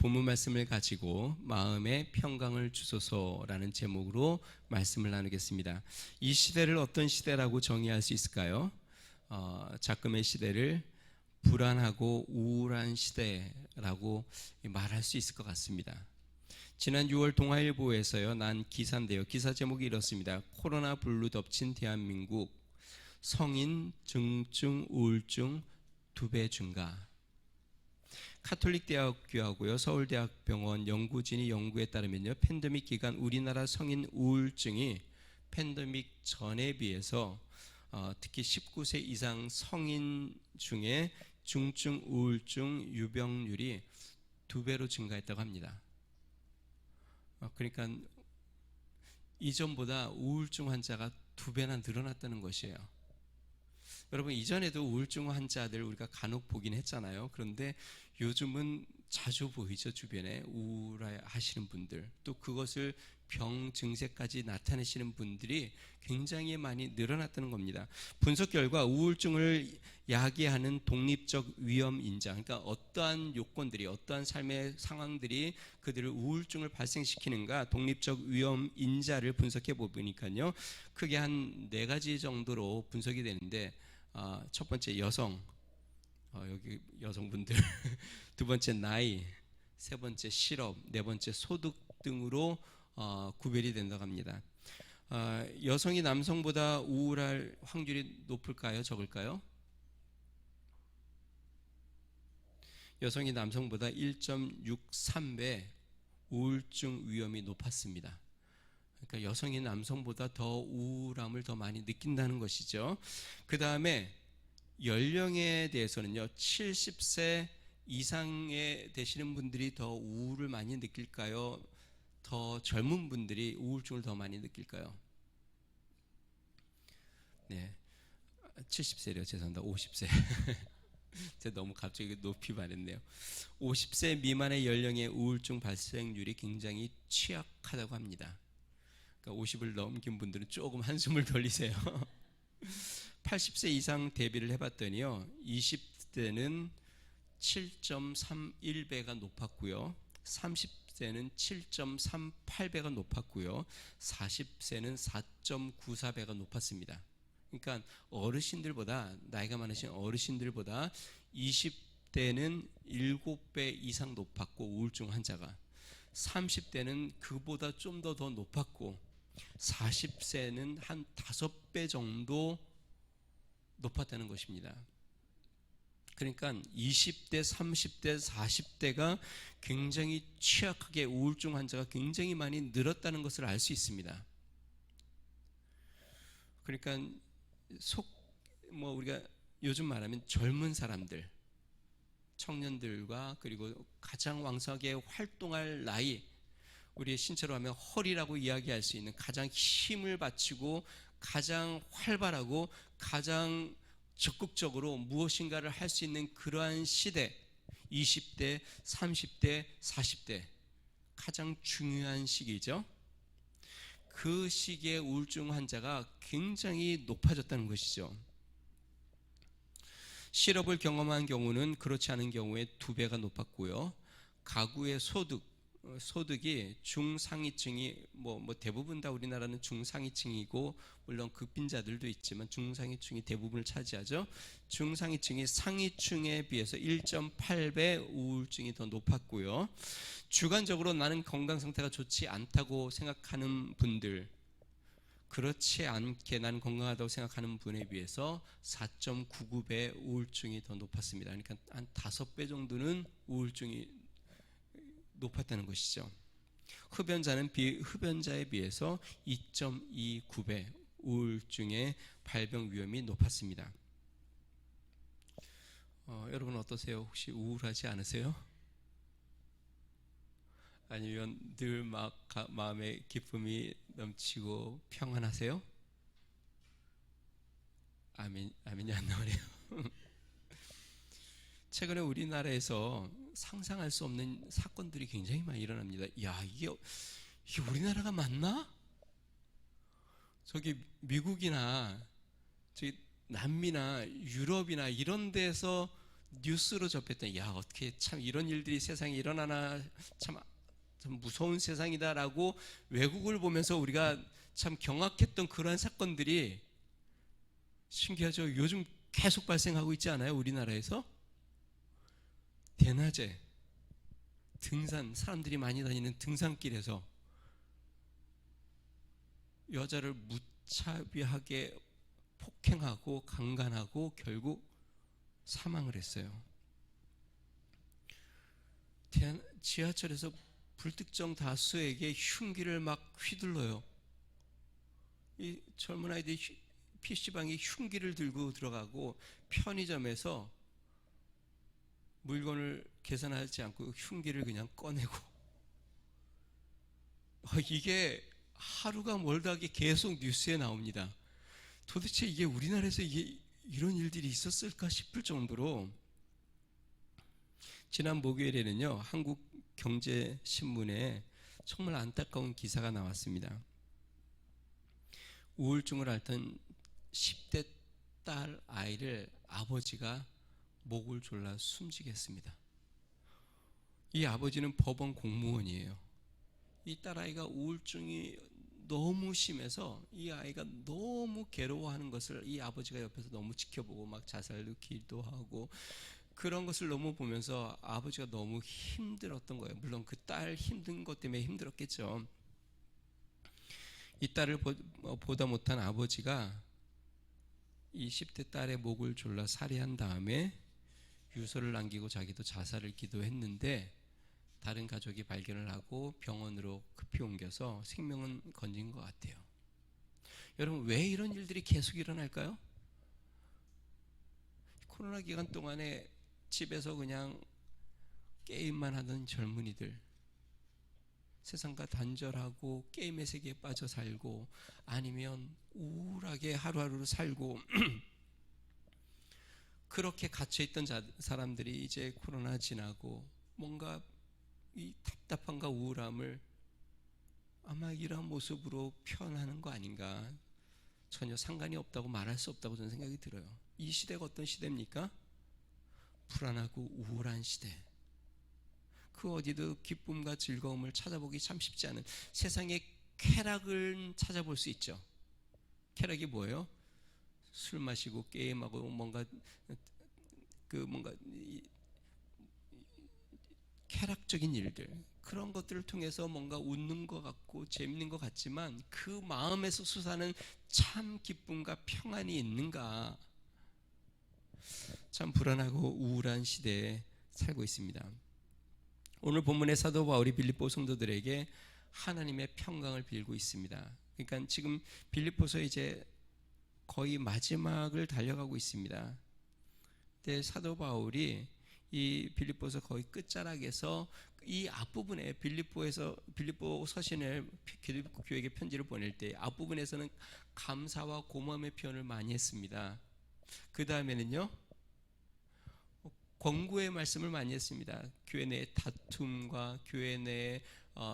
본문 말씀을 가지고 마음의 평강을 주소서라는 제목으로 말씀을 나누겠습니다. 이 시대를 어떤 시대라고 정의할 수 있을까요? 작금의 시대를 불안하고 우울한 시대라고 말할 수 있을 것 같습니다. 지난 6월 동아일보에서요 난 기사인데요. 기사 제목이 이렇습니다. 코로나 블루 덮친 대한민국, 성인 중증 우울증 2배 증가. 카톨릭대학교하고요 서울대학병원 연구진이 연구에 따르면요 팬데믹 기간 우리나라 성인 우울증이 팬데믹 전에 비해서 특히 19세 이상 성인 중에 중증 우울증 유병률이 2배로 증가했다고 합니다. 그러니까 이전보다 우울증 환자가 2배나 늘어났다는 것이에요. 여러분, 이전에도 우울증 환자들 우리가 간혹 보긴 했잖아요. 그런데 요즘은 자주 보이죠. 주변에 우울하시는 분들, 또 그것을 병 증세까지 나타내시는 분들이 굉장히 많이 늘어났다는 겁니다. 분석 결과 우울증을 야기하는 독립적 위험 인자, 그러니까 어떠한 요건들이, 어떠한 삶의 상황들이 그들을 우울증을 발생시키는가, 독립적 위험 인자를 분석해 보니까요 크게 한 4가지 정도로 분석이 되는데, 첫 번째 여성, 여기 여성분들 두 번째 나이, 세 번째 실업, 네 번째 소득 등으로 구별이 된다고 합니다. 여성이 남성보다 우울할 확률이 높을까요? 적을까요? 여성이 남성보다 1.63배 우울증 위험이 높았습니다. 그러니까 여성이 남성보다 더 우울함을 더 많이 느낀다는 것이죠. 그 다음에 연령에 대해서는요 70세 이상에 되시는 분들이 더 우울을 많이 느낄까요? 더 젊은 분들이 우울증을 더 많이 느낄까요? 네, 70세래요. 죄송합니다. 50세. 제가 너무 갑자기 높이 말했네요. 50세 미만의 연령의 우울증 발생률이 굉장히 취약하다고 합니다. 그러니까 50을 넘긴 분들은 조금 한숨을 돌리세요. 80세 이상 대비를 해봤더니요 20대는 7.31배가 높았고요 30세는 7.38배가 높았고요 40세는 4.94배가 높았습니다. 그러니까 어르신들보다, 나이가 많으신 어르신들보다 20대는 7배 이상 높았고, 우울증 환자가 30대는 그보다 좀 더 높았고, 40세는 한 5배 정도 높았다는 것입니다. 그러니까 20대, 30대, 40대가 굉장히 취약하게, 우울증 환자가 굉장히 많이 늘었다는 것을 알 수 있습니다. 그러니까 우리가 요즘 말하면 젊은 사람들, 청년들과 그리고 가장 왕성하게 활동할 나이, 우리의 신체로 하면 허리라고 이야기할 수 있는 가장 힘을 바치고 가장 활발하고 가장 적극적으로 무엇인가를 할 수 있는 그러한 시대, 20대, 30대, 40대 가장 중요한 시기죠. 그 시기에 우울증 환자가 굉장히 높아졌다는 것이죠. 실업을 경험한 경우는 그렇지 않은 경우에 2배가 높았고요. 가구의 소득이 중상위층이 대부분 다 우리나라는 중상위층이고, 물론 극빈자들도 있지만 중상위층이 대부분을 차지하죠. 중상위층이 상위층에 비해서 1.8배 우울증이 더 높았고요. 주관적으로 나는 건강 상태가 좋지 않다고 생각하는 분들, 그렇지 않게 나는 건강하다고 생각하는 분에 비해서 4.99배 우울증이 더 높았습니다. 그러니까 한 5배 정도는 우울증이 높았다는 것이죠. 흡연자는 비흡연자에 비해서 2.29배 우울증의 발병 위험이 높았습니다. 여러분 어떠세요? 혹시 우울하지 않으세요? 아니면 늘 마음에 기쁨이 넘치고 평안하세요? 아멘이 안 나오네요. 최근에 우리나라에서 상상할 수 없는 사건들이 굉장히 많이 일어납니다. 야, 이게 우리나라가 맞나? 저기 미국이나 저기 남미나 유럽이나 이런 데서 뉴스로 접했더니 야 어떻게 참 이런 일들이 세상에 일어나나 참 무서운 세상이다라고 외국을 보면서 우리가 참 경악했던 그러한 사건들이 신기하죠. 요즘 계속 발생하고 있지 않아요? 우리나라에서 대낮에 등산, 사람들이 많이 다니는 등산길에서 여자를 무차별하게 폭행하고 강간하고 결국 사망을 했어요. 지하철에서 불특정 다수에게 흉기를 막 휘둘러요. 이 젊은 아이들이 PC방에 흉기를 들고 들어가고 편의점에서 물건을 계산하지 않고 흉기를 그냥 꺼내고 이게 하루가 멀다 하게 계속 뉴스에 나옵니다. 도대체 이게 우리나라에서 이런 일들이 있었을까 싶을 정도로 지난 목요일에는요 한국경제신문에 정말 안타까운 기사가 나왔습니다. 우울증을 앓던 10대 딸 아이를 아버지가 목을 졸라 숨지게 했습니다. 이 아버지는 법원 공무원이에요. 이 딸아이가 우울증이 너무 심해서 이 아이가 너무 괴로워하는 것을 이 아버지가 옆에서 너무 지켜보고 막 자살도 기도하고 그런 것을 너무 보면서 아버지가 너무 힘들었던 거예요. 물론 그 딸 힘든 것 때문에 힘들었겠죠. 이 딸을 보다 못한 아버지가 이 10대 딸의 목을 졸라 살해한 다음에 유서를 남기고 자기도 자살을 기도했는데 다른 가족이 발견을 하고 병원으로 급히 옮겨서 생명은 건진 것 같아요. 여러분 왜 이런 일들이 계속 일어날까요? 코로나 기간 동안에 집에서 그냥 게임만 하던 젊은이들, 세상과 단절하고 게임의 세계에 빠져 살고 아니면 우울하게 하루하루를 살고 그렇게 갇혀있던 사람들이 이제 코로나 지나고 뭔가 이 답답함과 우울함을 아마 이러한 모습으로 표현하는 거 아닌가. 전혀 상관이 없다고 말할 수 없다고 저는 생각이 들어요. 이 시대가 어떤 시대입니까? 불안하고 우울한 시대. 그 어디도 기쁨과 즐거움을 찾아보기 참 쉽지 않은 세상의 쾌락을 찾아볼 수 있죠. 쾌락이 뭐예요? 술 마시고 게임하고 뭔가 쾌락적인 일들, 그런 것들을 통해서 뭔가 웃는 것 같고 재밌는 것 같지만 그 마음에서 솟아나는 참 기쁨과 평안이 있는가? 참 불안하고 우울한 시대에 살고 있습니다. 오늘 본문의 사도 바울이 빌립보 성도들에게 하나님의 평강을 빌고 있습니다. 그러니까 지금 빌립보서 이제 거의 마지막을 달려가고 있습니다. 근데 사도 바울이 이 빌립보서 거의 끝자락에서 이 앞부분에 빌립보 서신을 빌립보 교회에게 편지를 보낼 때 앞부분에서는 감사와 고마움의 표현을 많이 했습니다. 그 다음에는요 권고의 말씀을 많이 했습니다. 교회 내 다툼과 교회 내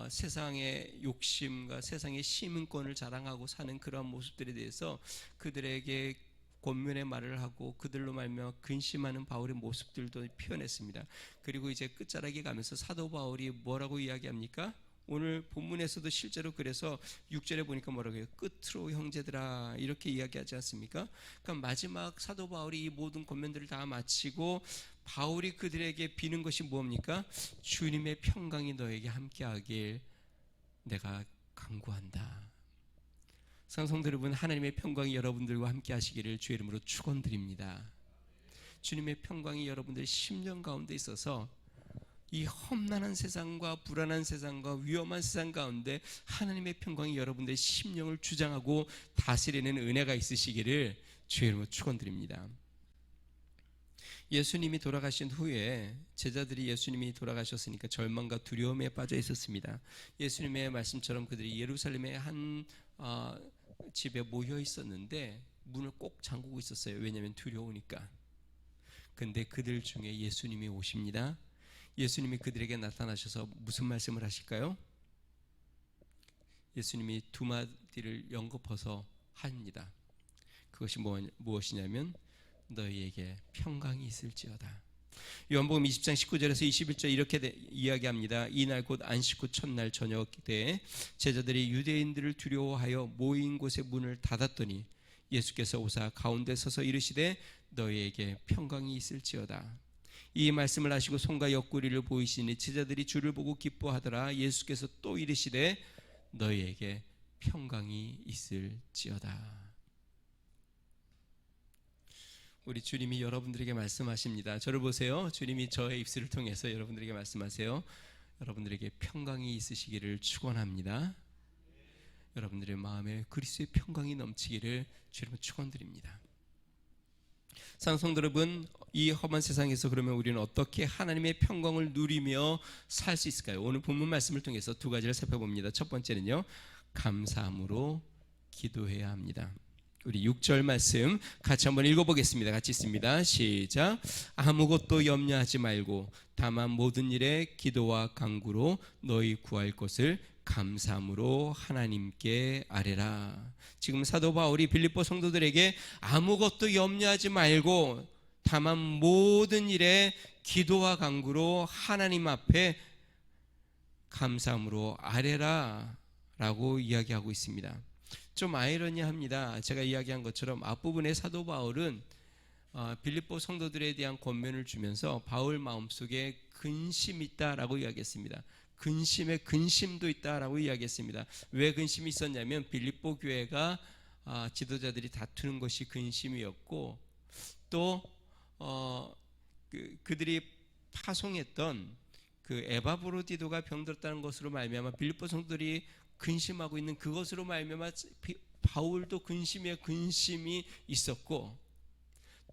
세상의 욕심과 세상의 시민권을 자랑하고 사는 그런 모습들에 대해서 그들에게 권면의 말을 하고 그들로 말미암아 근심하는 바울의 모습들도 표현했습니다. 그리고 이제 끝자락에 가면서 사도 바울이 뭐라고 이야기합니까? 오늘 본문에서도 실제로 그래서 6절에 보니까 뭐라고 해요? 끝으로 형제들아 이렇게 이야기하지 않습니까? 그러니까 마지막 사도 바울이 이 모든 권면들을 다 마치고 바울이 그들에게 비는 것이 뭡니까? 주님의 평강이 너에게 함께하길 내가 간구한다. 성도 여러분, 하나님의 평강이 여러분들과 함께 하시기를 주의 이름으로 축원드립니다. 주님의 평강이 여러분들의 심령 가운데 있어서 이 험난한 세상과 불안한 세상과 위험한 세상 가운데 하나님의 평강이 여러분들의 심령을 주장하고 다스리는 은혜가 있으시기를 주의 이름으로 축원드립니다. 예수님이 돌아가신 후에 제자들이 예수님이 돌아가셨으니까 절망과 두려움에 빠져 있었습니다. 예수님의 말씀처럼 그들이 예루살렘의 한 집에 모여 있었는데 문을 꼭 잠그고 있었어요. 왜냐하면 두려우니까. 근데 그들 중에 예수님이 오십니다. 예수님이 그들에게 나타나셔서 무슨 말씀을 하실까요? 예수님이 두 마디를 연거퍼서 합니다. 그것이 무엇이냐면 너희에게 평강이 있을지어다. 요한복음 20장 19절에서 21절 이렇게 이야기합니다. 이날 곧 안식 후 첫날 저녁 때에 제자들이 유대인들을 두려워하여 모인 곳의 문을 닫았더니 예수께서 오사 가운데 서서 이르시되 너희에게 평강이 있을지어다. 이 말씀을 하시고 손과 옆구리를 보이시니 제자들이 주를 보고 기뻐하더라. 예수께서 또 이르시되 너희에게 평강이 있을지어다. 우리 주님이 여러분들에게 말씀하십니다. 저를 보세요. 주님이 저의 입술을 통해서 여러분들에게 말씀하세요. 여러분들에게 평강이 있으시기를 축원합니다. 여러분들의 마음에 그리스도의 평강이 넘치기를 주님은 축원드립니다. 사랑하는 성도 여러분, 이 험한 세상에서 그러면 우리는 어떻게 하나님의 평강을 누리며 살 수 있을까요? 오늘 본문 말씀을 통해서 두 가지를 살펴봅니다. 첫 번째는요, 감사함으로 기도해야 합니다. 우리 6절 말씀 같이 한번 읽어보겠습니다. 같이 읽습니다. 시작. 아무것도 염려하지 말고 다만 모든 일에 기도와 간구로 너희 구할 것을 감사함으로 하나님께 아뢰라. 지금 사도 바울이 빌립보 성도들에게 아무것도 염려하지 말고 다만 모든 일에 기도와 간구로 하나님 앞에 감사함으로 아뢰라 라고 이야기하고 있습니다. 좀 아이러니합니다. 제가 이야기한 것처럼 앞부분에 사도 바울은 빌립보 성도들에 대한 권면을 주면서 바울 마음속에 근심이 있다라고 이야기했습니다. 근심에 근심도 있다라고 이야기했습니다. 왜 근심이 있었냐면 빌립보 교회가 지도자들이 다투는 것이 근심이었고 또 그들이 파송했던 그 에바브로디도가 병들었다는 것으로 말미암아 빌립보 성도들이 근심하고 있는 그것으로 말미암아 바울도 근심이 있었고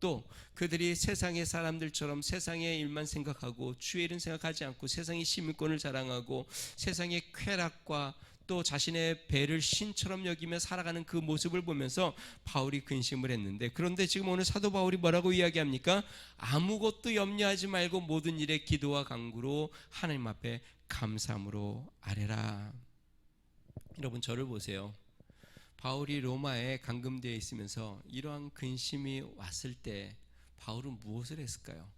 또 그들이 세상의 사람들처럼 세상의 일만 생각하고 주의 일은 생각하지 않고 세상의 시민권을 자랑하고 세상의 쾌락과 또 자신의 배를 신처럼 여기며 살아가는 그 모습을 보면서 바울이 근심을 했는데, 그런데 지금 오늘 사도 바울이 뭐라고 이야기합니까? 아무것도 염려하지 말고 모든 일에 기도와 간구로 하나님 앞에 감사함으로 아뢰라. 여러분, 저를 보세요. 바울이 로마에 감금되어 있으면서 이러한 근심이 왔을 때 바울은 무엇을 했을까요?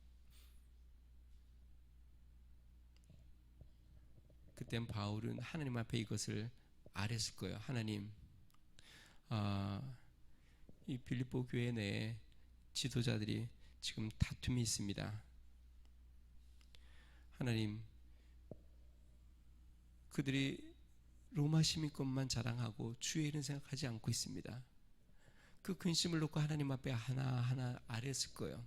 그땐 바울은 하나님 앞에 이것을 아뢰었을 거예요. 하나님, 이 빌립보 교회 내에 지도자들이 지금 다툼이 있습니다. 하나님, 그들이 로마 시민권만 자랑하고 주의 일은 생각하지 않고 있습니다. 그 근심을 놓고 하나님 앞에 하나하나 아뢰었을 거예요.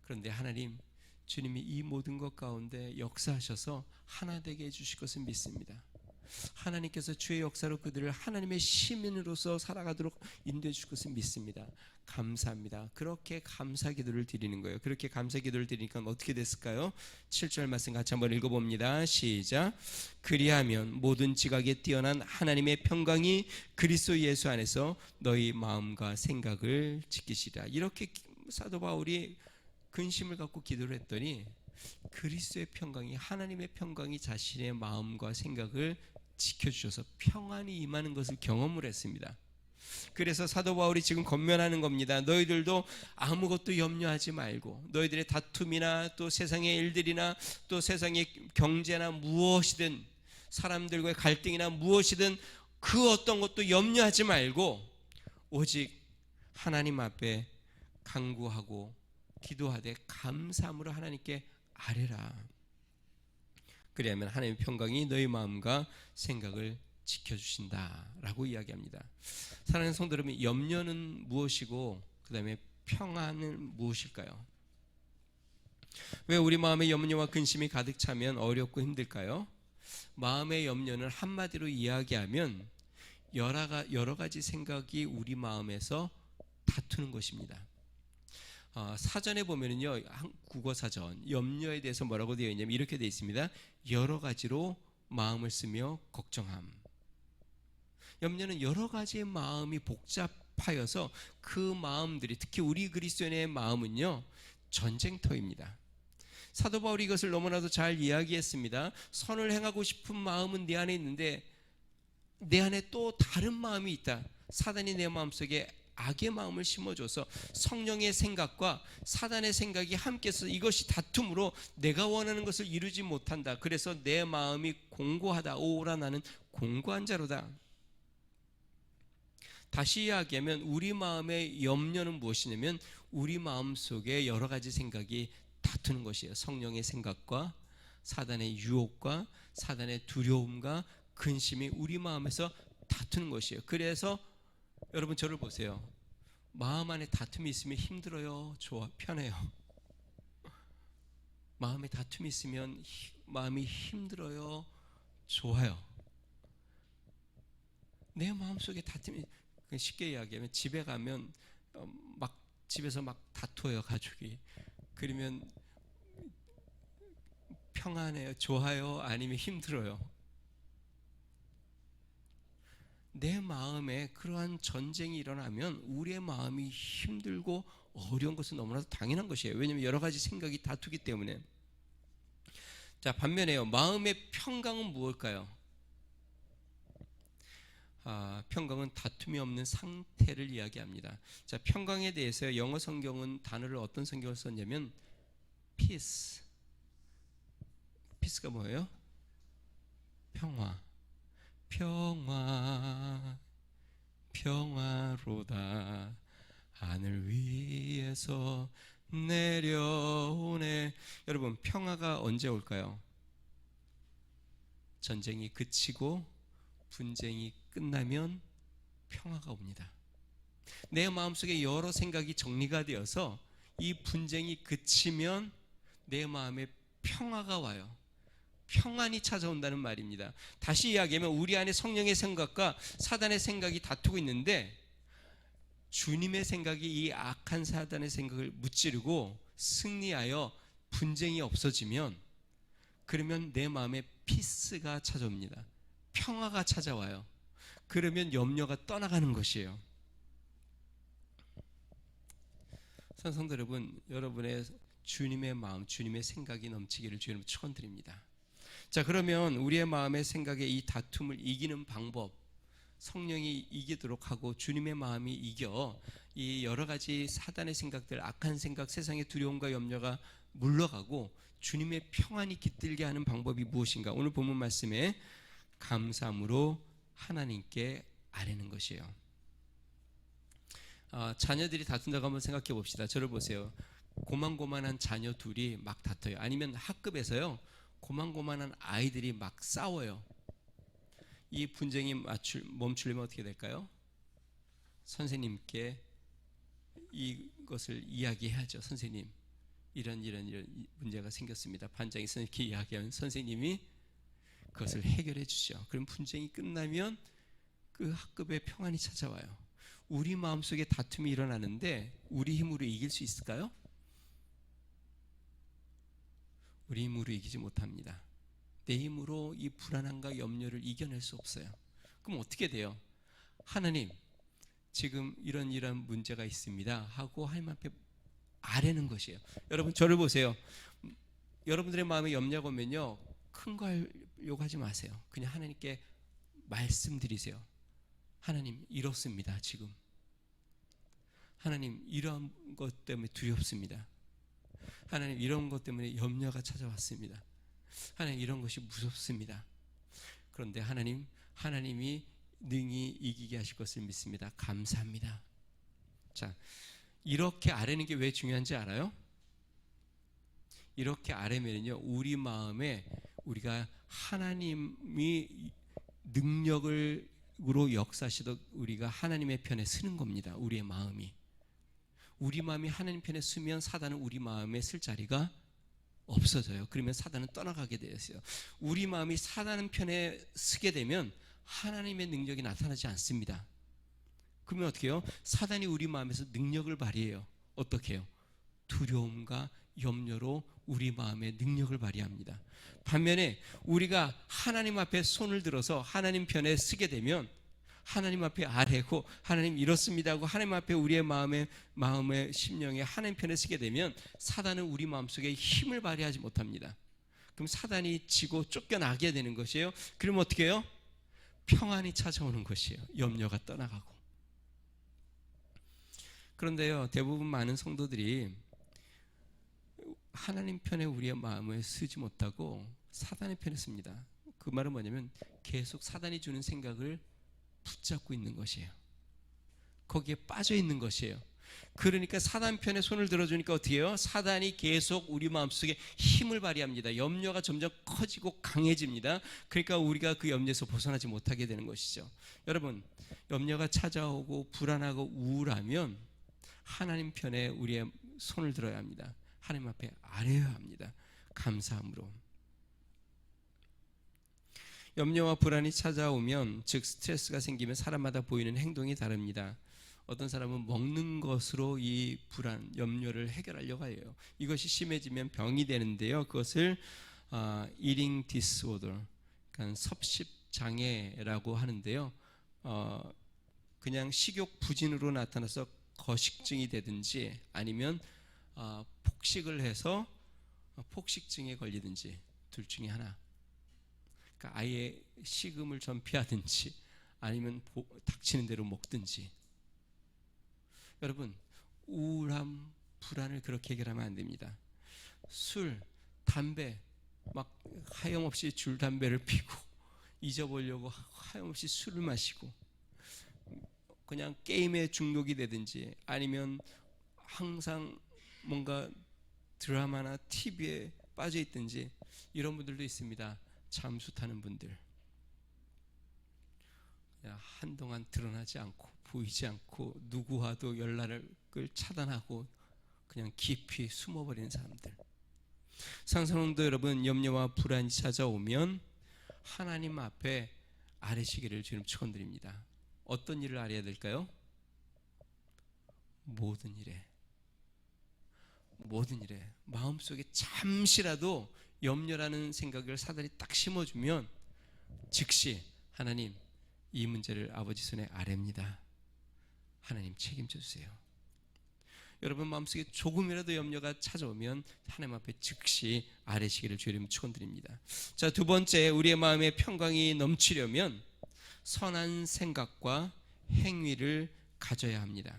그런데 하나님, 주님이 이 모든 것 가운데 역사하셔서 하나 되게 해주실 것을 믿습니다. 하나님께서 주의 역사로 그들을 하나님의 시민으로서 살아가도록 인도해 주실 것을 믿습니다. 감사합니다. 그렇게 감사 기도를 드리는 거예요. 그렇게 감사 기도를 드리니까 어떻게 됐을까요? 7절 말씀 같이 한번 읽어봅니다. 시작. 그리하면 모든 지각에 뛰어난 하나님의 평강이 그리스도 예수 안에서 너희 마음과 생각을 지키시라. 이렇게 사도 바울이 근심을 갖고 기도를 했더니 그리스도의 평강이, 하나님의 평강이 자신의 마음과 생각을 지켜주셔서 평안이 임하는 것을 경험을 했습니다. 그래서 사도 바울이 지금 권면하는 겁니다. 너희들도 아무것도 염려하지 말고 너희들의 다툼이나 또 세상의 일들이나 또 세상의 경제나 무엇이든 사람들과의 갈등이나 무엇이든 그 어떤 것도 염려하지 말고 오직 하나님 앞에 간구하고 기도하되 감사함으로 하나님께 아뢰라. 그리하면 하나님의 평강이 너희 마음과 생각을 지켜주신다라고 이야기합니다. 사랑하는 성도 여러분, 염려는 무엇이고 그 다음에 평안은 무엇일까요? 왜 우리 마음에 염려와 근심이 가득 차면 어렵고 힘들까요? 마음의 염려는 한마디로 이야기하면 여러 가지 생각이 우리 마음에서 다투는 것입니다. 사전에 보면은요, 국어 사전 염려에 대해서 뭐라고 되어 있냐면 이렇게 되어 있습니다. 여러 가지로 마음을 쓰며 걱정함. 염려는 여러 가지의 마음이 복잡하여서 그 마음들이, 특히 우리 그리스도인의 마음은요 전쟁터입니다. 사도 바울이 이것을 너무나도 잘 이야기했습니다. 선을 행하고 싶은 마음은 내 안에 있는데 내 안에 또 다른 마음이 있다. 사단이 내 마음속에 악의 마음을 심어줘서 성령의 생각과 사단의 생각이 함께서 이것이 다툼으로 내가 원하는 것을 이루지 못한다. 그래서 내 마음이 공고하다. 오라 나는 공고한 자로다. 다시 이야기하면 우리 마음의 염려는 무엇이냐면 우리 마음 속에 여러 가지 생각이 다투는 것이에요. 성령의 생각과 사단의 유혹과 사단의 두려움과 근심이 우리 마음에서 다투는 것이에요. 그래서 여러분 저를 보세요. 마음 안에 다툼이 있으면 힘들어요? 좋아, 편해요? 마음에 다툼이 있으면 마음이 힘들어요? 좋아요? 내 마음속에 다툼이, 쉽게 이야기하면 집에 가면 막 집에서 막 다투어요, 가족이. 그러면 평안해요? 좋아요? 아니면 힘들어요? 내 마음에 그러한 전쟁이 일어나면 우리의 마음이 힘들고 어려운 것은 너무나도 당연한 것이에요. 왜냐하면 여러 가지 생각이 다투기 때문에. 자, 반면에요, 마음의 평강은 무엇일까요? 평강은 다툼이 없는 상태를 이야기합니다. 자, 평강에 대해서 영어 성경은 단어를 어떤 성경을 썼냐면 peace. peace가 뭐예요? 평화. 평화, 평화로다. 하늘 위에서 내려오네. 여러분, 평화가 언제 올까요? 전쟁이 그치고 분쟁이 끝나면 평화가 옵니다. 내 마음속에 여러 생각이 정리가 되어서 이 분쟁이 그치면 내 마음에 평화가 와요. 평안이 찾아온다는 말입니다. 다시 이야기하면 우리 안에 성령의 생각과 사단의 생각이 다투고 있는데 주님의 생각이 이 악한 사단의 생각을 무찌르고 승리하여 분쟁이 없어지면, 그러면 내 마음에 피스가 찾아옵니다. 평화가 찾아와요. 그러면 염려가 떠나가는 것이에요. 성도 여러분, 여러분의 주님의 마음, 주님의 생각이 넘치기를 주님 축원드립니다. 자, 그러면 우리의 마음의 생각에 이 다툼을 이기는 방법, 성령이 이기도록 하고 주님의 마음이 이겨 이 여러 가지 사단의 생각들, 악한 생각, 세상의 두려움과 염려가 물러가고 주님의 평안이 깃들게 하는 방법이 무엇인가? 오늘 본문 말씀에 감사함으로 하나님께 아뢰는 것이에요. 자녀들이 다툰다고 한번 생각해 봅시다. 저를 보세요. 고만고만한 자녀 둘이 막 다퉈요. 아니면 학급에서요, 고만고만한 아이들이 막 싸워요. 이 분쟁이 멈추려면 어떻게 될까요? 선생님께 이것을 이야기해야죠. 선생님, 이런 문제가 생겼습니다. 반장이 선생님께 이야기하면 선생님이 그것을 해결해 주죠. 그럼 분쟁이 끝나면 그 학급에 평안이 찾아와요. 우리 마음속에 다툼이 일어나는데 우리 힘으로 이길 수 있을까요? 우리 힘으로 이기지 못합니다. 내 힘으로 이 불안함과 염려를 이겨낼 수 없어요. 그럼 어떻게 돼요? 하나님, 지금 이런 문제가 있습니다 하고 하나님 앞에 아뢰는 것이에요. 여러분 저를 보세요. 여러분들의 마음에 염려가 오면요, 큰 거 하려고 하지 마세요. 그냥 하나님께 말씀드리세요. 하나님, 이렇습니다. 지금 하나님, 이런 것 때문에 두렵습니다. 하나님, 이런 것 때문에 염려가 찾아왔습니다. 하나님, 이런 것이 무섭습니다. 그런데 하나님이 능히 이기게 하실 것을 믿습니다. 감사합니다. 자, 이렇게 아뢰는 게 왜 중요한지 알아요? 이렇게 아뢰면요, 우리 마음에 우리가 하나님이 능력으로 역사하시도록 우리가 하나님의 편에 서는 겁니다. 우리의 마음이. 우리 마음이 하나님 편에 서면 사단은 우리 마음에 쓸 자리가 없어져요. 그러면 사단은 떠나가게 되었어요. 우리 마음이 사단 편에 서게 되면 하나님의 능력이 나타나지 않습니다. 그러면 어떻게 해요? 사단이 우리 마음에서 능력을 발휘해요. 어떻게 해요? 두려움과 염려로 우리 마음에 능력을 발휘합니다. 반면에 우리가 하나님 앞에 손을 들어서 하나님 편에 서게 되면 하나님 앞에 아뢰고 하나님 이렇습니다 하고 하나님 앞에 우리의 마음의 심령에 하나님 편에 서게 되면 사단은 우리 마음속에 힘을 발휘하지 못합니다. 그럼 사단이 지고 쫓겨나게 되는 것이에요. 그러면 어떻게 해요? 평안이 찾아오는 것이에요. 염려가 떠나가고. 그런데요, 대부분 많은 성도들이 하나님 편에 우리의 마음을 쓰지 못하고 사단의 편에 씁니다. 그 말은 뭐냐면 계속 사단이 주는 생각을 붙잡고 있는 것이에요. 거기에 빠져 있는 것이에요. 그러니까 사단 편에 손을 들어주니까 어떻게 해요? 사단이 계속 우리 마음속에 힘을 발휘합니다. 염려가 점점 커지고 강해집니다. 그러니까 우리가 그 염려에서 벗어나지 못하게 되는 것이죠. 여러분, 염려가 찾아오고 불안하고 우울하면 하나님 편에 우리의 손을 들어야 합니다. 하나님 앞에 아뢰어야 합니다. 감사함으로. 염려와 불안이 찾아오면, 즉 스트레스가 생기면 사람마다 보이는 행동이 다릅니다. 어떤 사람은 먹는 것으로 이 불안, 염려를 해결하려고 해요. 이것이 심해지면 병이 되는데요. 그것을 eating disorder, 그러니까 섭식 장애라고 하는데요. 그냥 식욕 부진으로 나타나서 거식증이 되든지 아니면 폭식을 해서 폭식증에 걸리든지 둘 중에 하나. 그러니까 아예 식음을 전폐하든지 아니면 닥치는 대로 먹든지. 여러분, 우울함, 불안을 그렇게 해결하면 안 됩니다. 술, 담배, 막 하염없이 줄 담배를 피고 잊어보려고 하염없이 술을 마시고 그냥 게임에 중독이 되든지 아니면 항상 뭔가 드라마나 TV에 빠져 있든지 이런 분들도 있습니다. 잠수 타는 분들. 그냥 한동안 드러나지 않고 보이지 않고 누구와도 연락을 차단하고 그냥 깊이 숨어버리는 사람들. 사랑하는 여러분, 염려와 불안이 찾아오면 하나님 앞에 아뢰시기를 주님 축원드립니다. 어떤 일을 아뢰야 될까요? 모든 일에 마음속에 잠시라도 염려라는 생각을 사단이 딱 심어주면 즉시 하나님, 이 문제를 아버지 손에 아뢰입니다. 하나님 책임져 주세요. 여러분 마음속에 조금이라도 염려가 찾아오면 하나님 앞에 즉시 아뢰시기를 주님 축원드립니다. 자, 두 번째, 우리의 마음에 평강이 넘치려면 선한 생각과 행위를 가져야 합니다.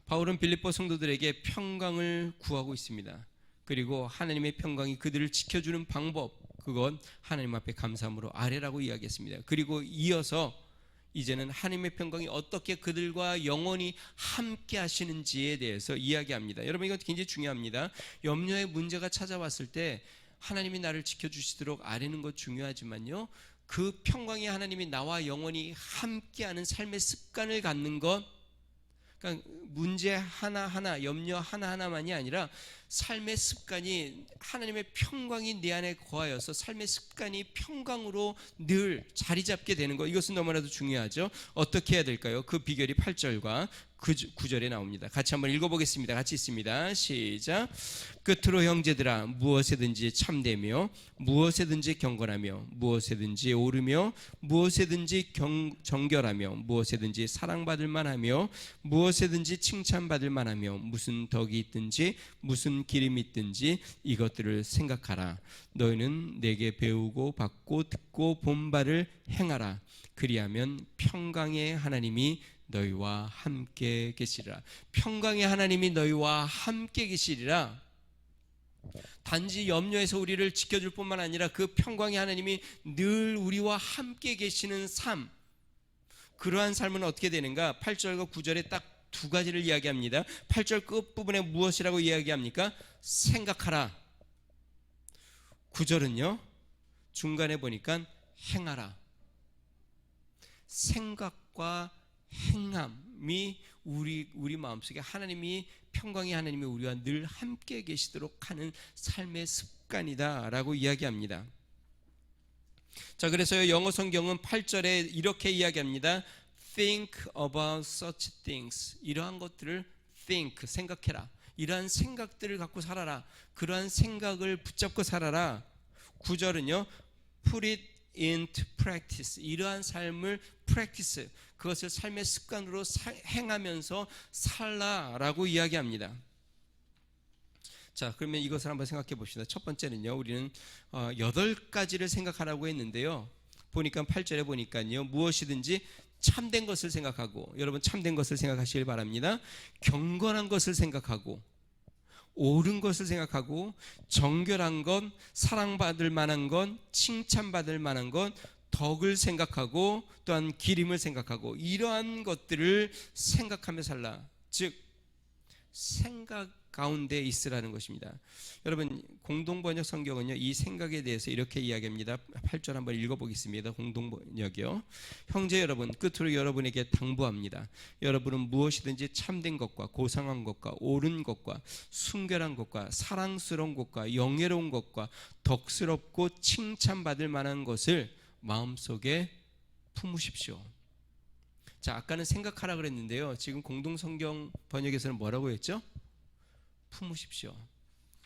바울은 빌립보 성도들에게 평강을 구하고 있습니다. 그리고 하나님의 평강이 그들을 지켜주는 방법, 그건 하나님 앞에 감사함으로 아뢰라고 이야기했습니다. 그리고 이어서 이제는 하나님의 평강이 어떻게 그들과 영원히 함께 하시는지에 대해서 이야기합니다. 여러분, 이건 굉장히 중요합니다. 염려의 문제가 찾아왔을 때 하나님이 나를 지켜주시도록 아뢰는 것 중요하지만요, 그 평강이 하나님이 나와 영원히 함께하는 삶의 습관을 갖는 것, 그러니까 문제 하나하나, 염려 하나하나만이 아니라 삶의 습관이, 하나님의 평강이 내 안에 거하여서 삶의 습관이 평강으로 늘 자리 잡게 되는 것, 이것은 너무나도 중요하죠. 어떻게 해야 될까요? 그 비결이 8절과 9절에 나옵니다. 같이 한번 읽어보겠습니다. 같이 있습니다. 시작. 끝으로 형제들아, 무엇에든지 참되며 무엇에든지 경건하며 무엇에든지 옳으며 무엇에든지 정결하며 무엇에든지 사랑받을 만하며 무엇에든지 칭찬받을 만하며 무슨 덕이 있든지 무슨 기름이 있든지 이것들을 생각하라. 너희는 내게 배우고 받고 듣고 본 바를 행하라. 그리하면 평강의 하나님이 너희와 함께 계시리라. 평강의 하나님이 너희와 함께 계시리라. 단지 염려에서 우리를 지켜줄 뿐만 아니라 그 평강의 하나님이 늘 우리와 함께 계시는 삶, 그러한 삶은 어떻게 되는가? 8절과 9절에 딱 두 가지를 이야기합니다. 8절 끝부분에 무엇이라고 이야기합니까? 생각하라. 9절은요, 중간에 보니까 행하라. 생각과 행함이 우리 마음속에 하나님이, 평강의 하나님이 우리와 늘 함께 계시도록 하는 삶의 습관이다라고 이야기합니다. 자, 그래서 영어 성경은 8절에 이렇게 이야기합니다. Think about such things. 이러한 것들을 think, 생각해라. 이러한 생각들을 갖고 살아라. 그러한 생각을 붙잡고 살아라. 9절은요, put it into practice. 이러한 삶을 practice, 그것을 삶의 습관으로 행하면서 살라라고 이야기합니다. 자, 그러면 이것을 한번 생각해 봅시다. 첫 번째는요, 우리는 8가지를 생각하라고 했는데요, 보니까 8절에 보니까요, 무엇이든지 참된 것을 생각하고, 여러분 참된 것을 생각하시길 바랍니다. 경건한 것을 생각하고, 옳은 것을 생각하고, 정결한 것, 사랑받을 만한 것, 칭찬받을 만한 것, 덕을 생각하고, 또한 기림을 생각하고, 이러한 것들을 생각하며 살라. 즉 생각 가운데 있으라는 것입니다. 여러분 공동번역 성경은요, 이 생각에 대해서 이렇게 이야기합니다. 8절 한번 읽어보겠습니다. 공동번역이요. 형제 여러분, 끝으로 여러분에게 당부합니다. 여러분은 무엇이든지 참된 것과 고상한 것과 옳은 것과 순결한 것과 사랑스러운 것과 영예로운 것과 덕스럽고 칭찬받을 만한 것을 마음속에 품으십시오. 자, 아까는 생각하라 그랬는데요, 지금 공동성경 번역에서는 뭐라고 했죠? 품으십시오.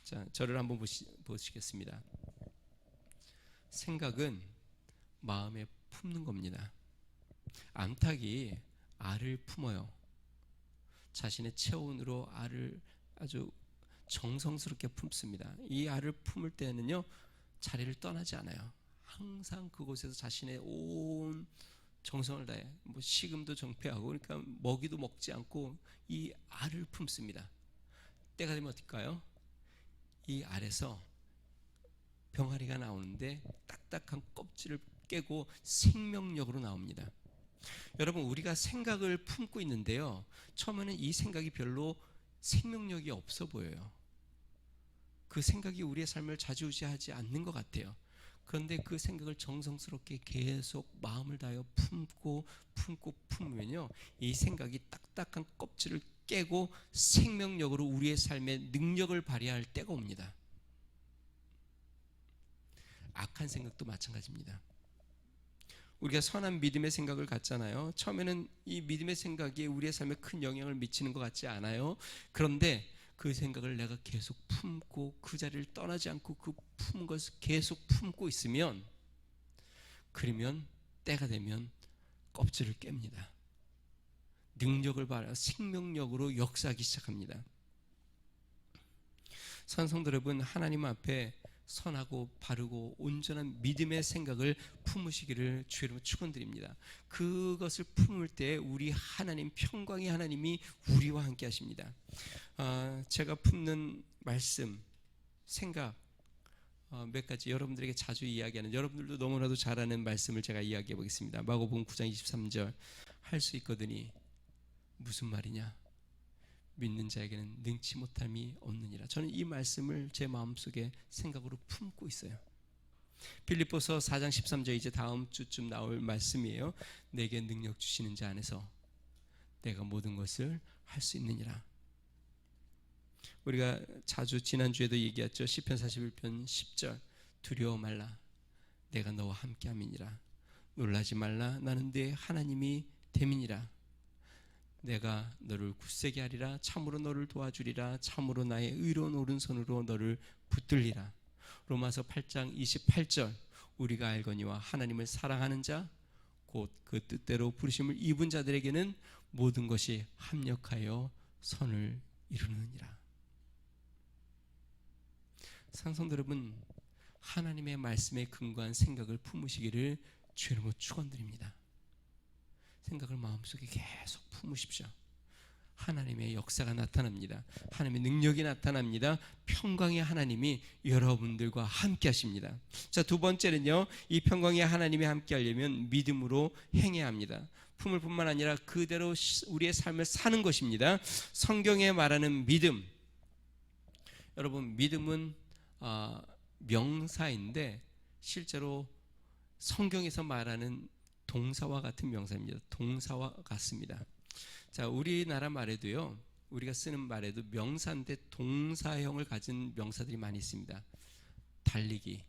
자, 저를 한번 보시겠습니다. 생각은 마음에 품는 겁니다. 암탉이 알을 품어요. 자신의 체온으로 알을 아주 정성스럽게 품습니다. 이 알을 품을 때는요, 자리를 떠나지 않아요. 항상 그곳에서 자신의 온 정성을 다해 식음도 정폐하고, 그러니까 먹이도 먹지 않고 이 알을 품습니다. 때가 되면 어떨까요? 이 알에서 병아리가 나오는데 딱딱한 껍질을 깨고 생명력으로 나옵니다. 여러분 우리가 생각을 품고 있는데요, 처음에는 이 생각이 별로 생명력이 없어 보여요. 그 생각이 우리의 삶을 좌지우지하지 않는 것 같아요. 그런데 그 생각을 정성스럽게 계속 마음을 다하여 품으면요, 이 생각이 딱딱한 껍질을 깨고 생명력으로 우리의 삶에 능력을 발휘할 때가 옵니다. 악한 생각도 마찬가지입니다. 우리가 선한 믿음의 생각을 갖잖아요. 처음에는 이 믿음의 생각이 우리의 삶에 큰 영향을 미치는 것 같지 않아요. 그런데 그 생각을 내가 계속 품고 그 자리를 떠나지 않고 그 품은 것을 계속 품고 있으면, 그러면 때가 되면 껍질을 깹니다. 능력을 발휘하여 생명력으로 역사하기 시작합니다. 성도 여러분, 하나님 앞에 선하고 바르고 온전한 믿음의 생각을 품으시기를 주의 이름으로 축원드립니다. 그것을 품을 때 우리 하나님, 평강의 하나님이 우리와 함께 하십니다. 제가 품는 말씀, 생각 몇 가지 여러분들에게 자주 이야기하는, 여러분들도 너무나도 잘 아는 말씀을 제가 이야기해 보겠습니다. 마가복음 9장 23절, 할 수 있거든이. 무슨 말이냐? 믿는 자에게는 능치 못함이 없느니라. 저는 이 말씀을 제 마음속에 생각으로 품고 있어요. 빌립보서 4장 13절, 이제 다음 주쯤 나올 말씀이에요. 내게 능력 주시는 자 안에서 내가 모든 것을 할 수 있느니라. 우리가 자주 지난주에도 얘기했죠. 시편 41편 10절, 두려워 말라, 내가 너와 함께함이니라. 놀라지 말라, 나는 네 하나님이 됨이니라. 내가 너를 굳세게 하리라. 참으로 너를 도와주리라. 참으로 나의 의로운 오른손으로 너를 붙들리라. 로마서 8장 28절, 우리가 알거니와 하나님을 사랑하는 자 곧 그 뜻대로 부르심을 입은 자들에게는 모든 것이 합력하여 선을 이루느니라. 성도 여러분, 하나님의 말씀에 근거한 생각을 품으시기를 주의 이름으로 축원드립니다. 생각을 마음속에 계속 품으십시오. 하나님의 역사가 나타납니다. 하나님의 능력이 나타납니다. 평강의 하나님이 여러분들과 함께 하십니다. 자, 두 번째는요, 이 평강의 하나님이 함께 하려면 믿음으로 행해야 합니다. 품을 뿐만 아니라 그대로 우리의 삶을 사는 것입니다. 성경에 말하는 믿음, 여러분 믿음은 명사인데 실제로 성경에서 말하는 동사와 같은 명사입니다. 동사와 같습니다. 자, 우리나라 말에도요, 우리가 쓰는 말에도 명사인데 동사형을 가진 명사들이 많이 있습니다. 달리기,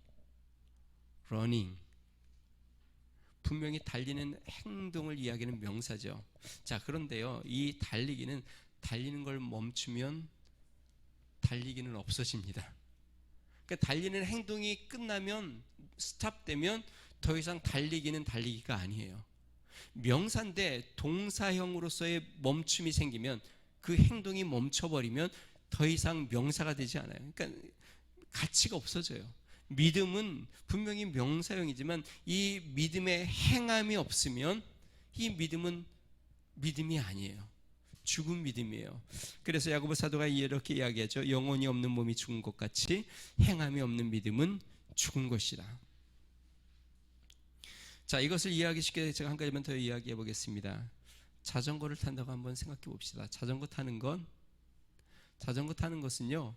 running, 분명히 달리는 행동을 이야기하는 명사죠. 자, 그런데요, 이 달리기는 달리는 걸 멈추면 달리기는 없어집니다. 그러니까 달리는 행동이 끝나면, 스탑되면 더 이상 달리기는 달리기가 아니에요. 명사인데 동사형으로서의 멈춤이 생기면, 그 행동이 멈춰버리면 더 이상 명사가 되지 않아요. 그러니까 가치가 없어져요. 믿음은 분명히 명사형이지만 이 믿음의 행함이 없으면 이 믿음은 믿음이 아니에요. 죽은 믿음이에요. 그래서 야고보 사도가 이렇게 이야기하죠. 영혼이 없는 몸이 죽은 것 같이 행함이 없는 믿음은 죽은 것이라. 자, 이것을 이해하기 쉽게 제가 한 가지만 더 이야기해 보겠습니다. 자전거를 탄다고 한번 생각해 봅시다. 자전거 타는 것은요,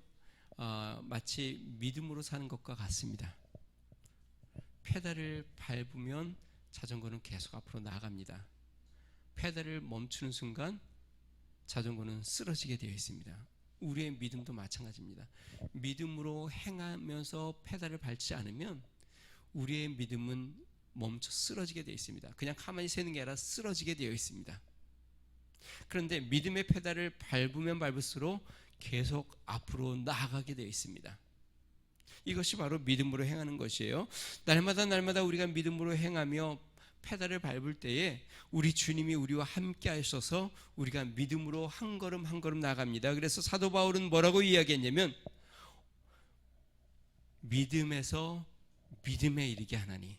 마치 믿음으로 사는 것과 같습니다. 페달을 밟으면 자전거는 계속 앞으로 나아갑니다. 페달을 멈추는 순간 자전거는 쓰러지게 되어 있습니다. 우리의 믿음도 마찬가지입니다. 믿음으로 행하면서 페달을 밟지 않으면 우리의 믿음은 멈춰 쓰러지게 되어 있습니다. 그냥 가만히 서는 게 아니라 쓰러지게 되어 있습니다. 그런데 믿음의 페달을 밟으면 밟을수록 계속 앞으로 나아가게 되어 있습니다. 이것이 바로 믿음으로 행하는 것이에요. 날마다 우리가 믿음으로 행하며 페달을 밟을 때에 우리 주님이 우리와 함께 하셔서 우리가 믿음으로 한 걸음 한 걸음 나아갑니다. 그래서 사도 바울은 뭐라고 이야기했냐면, 믿음에서 믿음에 이르게 하나니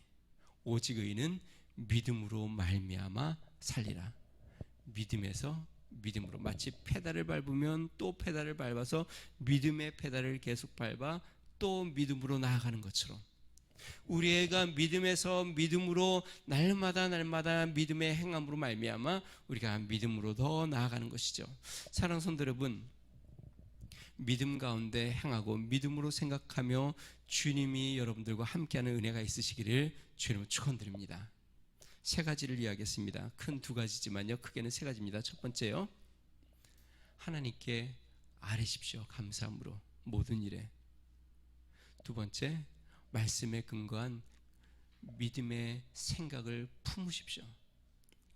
오직 의인은 믿음으로 말미암아 살리라. 믿음에서 믿음으로, 마치 페달을 밟으면 또 페달을 밟아서 믿음의 페달을 계속 밟아 또 믿음으로 나아가는 것처럼 우리가 믿음에서 믿음으로 날마다 믿음의 행함으로 말미암아 우리가 믿음으로 더 나아가는 것이죠. 사랑하는 성도 여러분, 믿음 가운데 행하고 믿음으로 생각하며 주님이 여러분들과 함께하는 은혜가 있으시기를 주님으로 축원드립니다. 세 가지를 이야기했습니다. 큰 두 가지지만요, 크게는 세 가지입니다. 첫 번째요, 하나님께 아뢰십시오. 감사함으로 모든 일에. 두 번째, 말씀에 근거한 믿음의 생각을 품으십시오.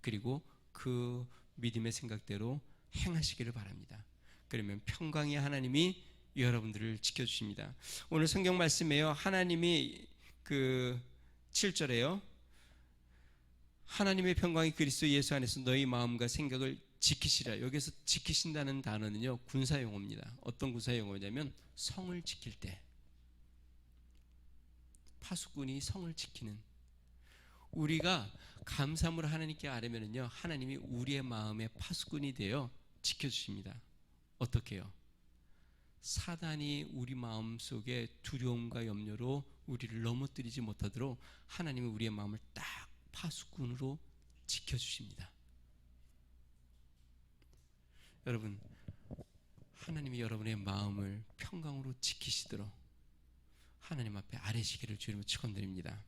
그리고 그 믿음의 생각대로 행하시기를 바랍니다. 그러면 평강의 하나님이 여러분들을 지켜주십니다. 오늘 성경 말씀에요, 하나님이 7절에요, 하나님의 평강이 그리스도 예수 안에서 너희 마음과 생각을 지키시라. 여기서 지키신다는 단어는요, 군사용어입니다. 어떤 군사용어냐면 성을 지킬 때, 파수꾼이 성을 지키는, 우리가 감사함으로 하나님께 아뢰면은요, 하나님이 우리의 마음의 파수꾼이 되어 지켜주십니다. 어떻게 해요? 사단이 우리 마음속에 두려움과 염려로 우리를 넘어뜨리지 못하도록 하나님이 우리의 마음을 딱 파수꾼으로 지켜주십니다. 여러분, 하나님이 여러분의 마음을 평강으로 지키시도록 하나님 앞에 아뢰시기를 주님으로 축원드립니다.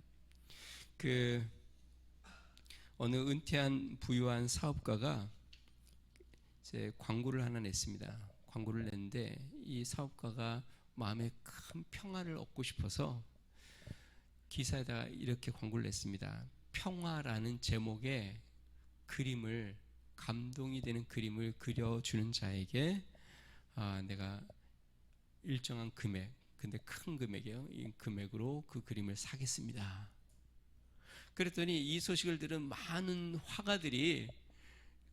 어느 은퇴한 부유한 사업가가 이제 광고를 하나 냈습니다. 광고를 냈는데 이 사업가가 마음에 큰 평화를 얻고 싶어서 기사에다가 이렇게 광고를 냈습니다. 평화라는 제목의 그림을, 감동이 되는 그림을 그려주는 자에게 내가 일정한 금액, 근데 큰 금액이에요. 이 금액으로 그 그림을 사겠습니다. 그랬더니 이 소식을 들은 많은 화가들이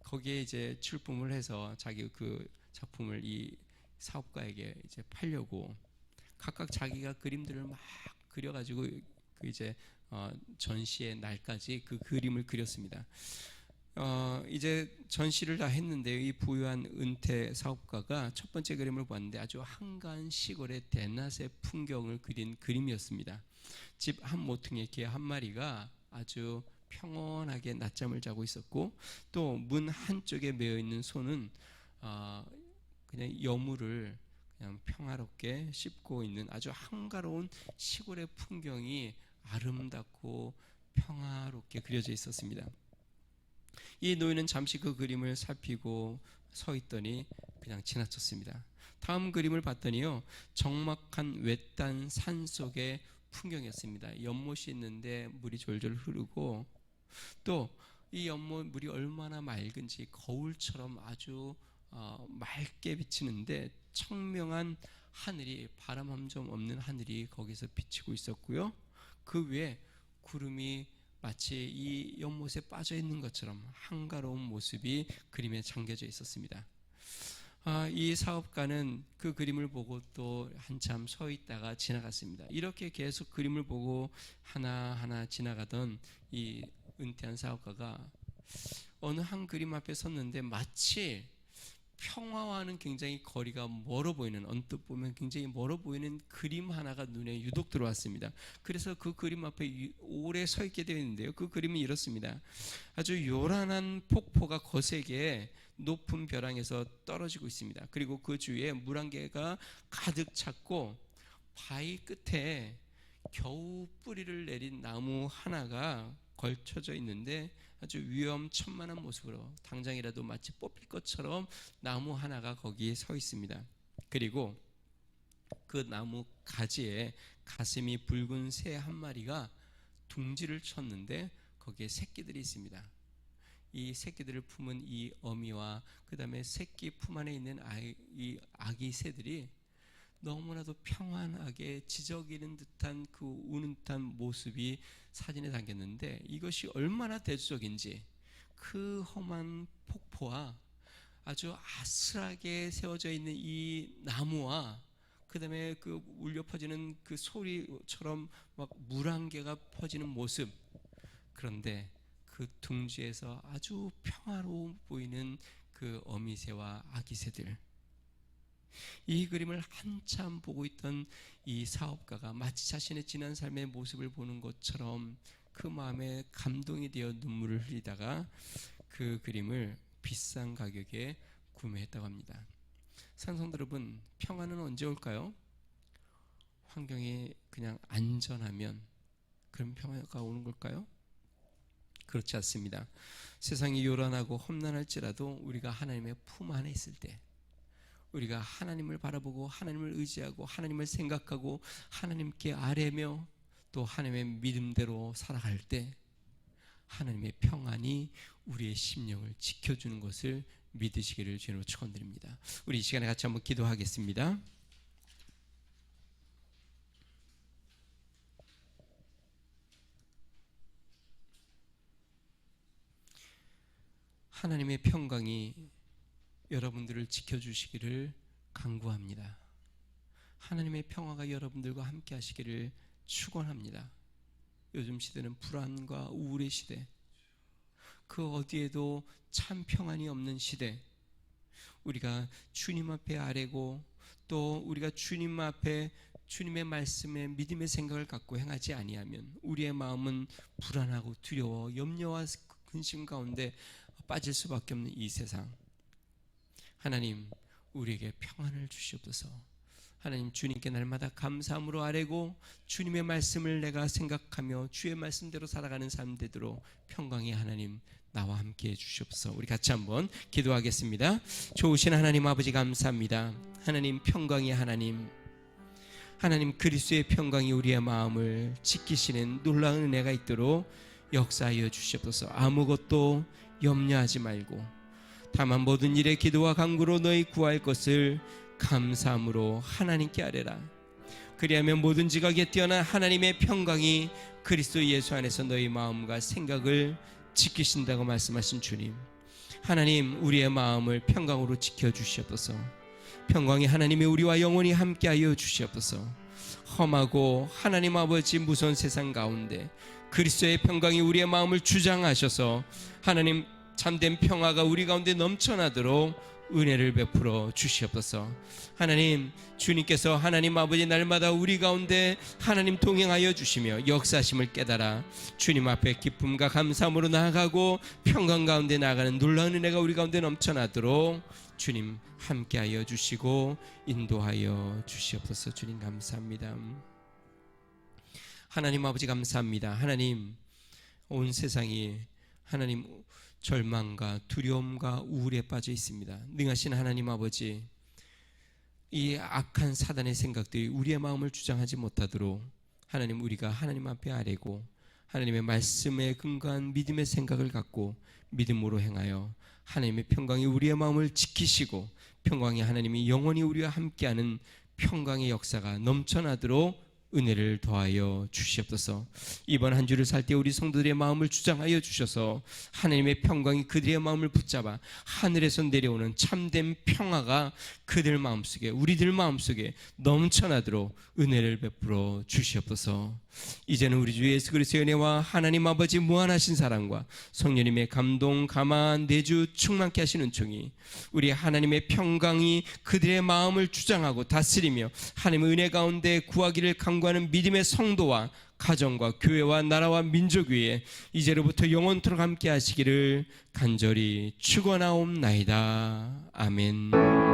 거기에 이제 출품을 해서 자기 그 작품을 이 사업가에게 이제 팔려고 각각 자기가 그림들을 막 그려가지고 그 이제 전시의 날까지 그 그림을 그렸습니다. 이제 전시를 다 했는데 이 부유한 은퇴 사업가가 첫 번째 그림을 봤는데 아주 한가한 시골의 대낮의 풍경을 그린 그림이었습니다. 집 한 모퉁이에 개 한 마리가 아주 평온하게 낮잠을 자고 있었고, 또 문 한쪽에 매어 있는 소는 그냥 여물을 그냥 평화롭게 씹고 있는 아주 한가로운 시골의 풍경이 아름답고 평화롭게 그려져 있었습니다. 이 노인은 잠시 그 그림을 살피고 서 있더니 그냥 지나쳤습니다. 다음 그림을 봤더니요, 적막한 외딴 산 속의 풍경이었습니다. 연못이 있는데 물이 졸졸 흐르고, 또 이 연못 물이 얼마나 맑은지 거울처럼 아주 맑게 비치는데 청명한 하늘이, 바람 한 점 없는 하늘이 거기서 비치고 있었고요, 그 위에 구름이 마치 이 연못에 빠져 있는 것처럼 한가로운 모습이 그림에 잠겨져 있었습니다. 이 사업가는 그 그림을 보고 또 한참 서 있다가 지나갔습니다. 이렇게 계속 그림을 보고 하나하나 지나가던 이 은퇴한 사업가가 어느 한 그림 앞에 섰는데 마치 평화와는 굉장히 거리가 멀어 보이는, 언뜻 보면 굉장히 멀어 보이는 그림 하나가 눈에 유독 들어왔습니다. 그래서 그 그림 앞에 오래 서 있게 되어 있는데요. 그 그림은 이렇습니다. 아주 요란한 폭포가 거세게 높은 벼랑에서 떨어지고 있습니다. 그리고 그 주위에 물 한 개가 가득 찼고 바위 끝에 겨우 뿌리를 내린 나무 하나가 걸쳐져 있는데 아주 위험천만한 모습으로 당장이라도 마치 뽑힐 것처럼 나무 하나가 거기에 서 있습니다. 그리고 그 나무 가지에 가슴이 붉은 새 한 마리가 둥지를 쳤는데 거기에 새끼들이 있습니다. 이 새끼들을 품은 이 어미와 그 다음에 새끼 품 안에 있는 이 아기 새들이 너무나도 평안하게 지저귀는 듯한 그 우는 듯한 모습이 사진에 담겼는데, 이것이 얼마나 대조적인지 그 험한 폭포와 아주 아슬하게 세워져 있는 이 나무와 그 다음에 그 울려 퍼지는 그 소리처럼 막 물 한 개가 퍼지는 모습, 그런데 그 둥지에서 아주 평화로워 보이는 그 어미새와 아기새들, 이 그림을 한참 보고 있던 이 사업가가 마치 자신의 지난 삶의 모습을 보는 것처럼 그 마음에 감동이 되어 눈물을 흘리다가 그 그림을 비싼 가격에 구매했다고 합니다. 산성도 여러분, 평화는 언제 올까요? 환경이 그냥 안전하면 그런 평화가 오는 걸까요? 그렇지 않습니다. 세상이 요란하고 험난할지라도 우리가 하나님의 품 안에 있을 때, 우리가 하나님을 바라보고 하나님을 의지하고 하나님을 생각하고 하나님께 아뢰며 또 하나님의 믿음대로 살아갈 때 하나님의 평안이 우리의 심령을 지켜주는 것을 믿으시기를 주님으로 축원드립니다. 우리 이 시간에 같이 한번 기도하겠습니다. 하나님의 평강이 여러분들을 지켜주시기를 간구합니다. 하나님의 평화가 여러분들과 함께 하시기를 축원합니다. 요즘 시대는 불안과 우울의 시대, 그 어디에도 참 평안이 없는 시대, 우리가 주님 앞에 아뢰고 또 우리가 주님 앞에 주님의 말씀에 믿음의 생각을 갖고 행하지 아니하면 우리의 마음은 불안하고 두려워 염려와 근심 가운데 빠질 수밖에 없는 이 세상, 하나님 우리에게 평안을 주시옵소서. 하나님, 주님께 날마다 감사함으로 아뢰고 주님의 말씀을 내가 생각하며 주의 말씀대로 살아가는 삶 되도록 평강의 하나님 나와 함께 해 주시옵소서. 우리 같이 한번 기도하겠습니다. 좋으신 하나님 아버지 감사합니다. 하나님 평강의 하나님, 하나님 그리스도의 평강이 우리의 마음을 지키시는 놀라운 은혜가 있도록 역사하여 주시옵소서. 아무것도 염려하지 말고 다만 모든 일에 기도와 간구로 너희 구할 것을 감사함으로 하나님께 아뢰라. 그리하면 모든 지각에 뛰어난 하나님의 평강이 그리스도 예수 안에서 너희 마음과 생각을 지키신다고 말씀하신 주님, 하나님 우리의 마음을 평강으로 지켜주시옵소서. 평강이 하나님의 우리와 영원히 함께하여 주시옵소서. 험하고 하나님 아버지 무서운 세상 가운데 그리스도의 평강이 우리의 마음을 주장하셔서 하나님 참된 평화가 우리 가운데 넘쳐나도록 은혜를 베풀어 주시옵소서. 하나님, 주님께서 하나님 아버지 날마다 우리 가운데 하나님 동행하여 주시며 역사하심을 깨달아 주님 앞에 기쁨과 감사함으로 나아가고 평강 가운데 나아가는 놀라운 은혜가 우리 가운데 넘쳐나도록 주님 함께하여 주시고 인도하여 주시옵소서. 주님 감사합니다. 하나님 아버지 감사합니다. 하나님, 온 세상이 하나님 절망과 두려움과 우울에 빠져 있습니다. 능하신 하나님 아버지, 이 악한 사단의 생각들이 우리의 마음을 주장하지 못하도록 하나님 우리가 하나님 앞에 아뢰고 하나님의 말씀에 근거한 믿음의 생각을 갖고 믿음으로 행하여 하나님의 평강이 우리의 마음을 지키시고 평강의 하나님이 영원히 우리와 함께하는 평강의 역사가 넘쳐나도록 은혜를 더하여 주시옵소서. 이번 한 주를 살 때 우리 성도들의 마음을 주장하여 주셔서 하나님의 평강이 그들의 마음을 붙잡아 하늘에서 내려오는 참된 평화가 그들 마음속에, 우리들 마음속에 넘쳐나도록 은혜를 베풀어 주시옵소서. 이제는 우리 주 예수 그리스도의 은혜와 하나님 아버지 무한하신 사랑과 성령님의 감동, 감화, 내주 충만케 하시는 종이 우리 하나님의 평강이 그들의 마음을 주장하고 다스리며 하나님의 은혜 가운데 구하기를 간구하는 믿음의 성도와 가정과 교회와 나라와 민족 위에 이제로부터 영원토록 함께 하시기를 간절히 축원하옵나이다. 아멘.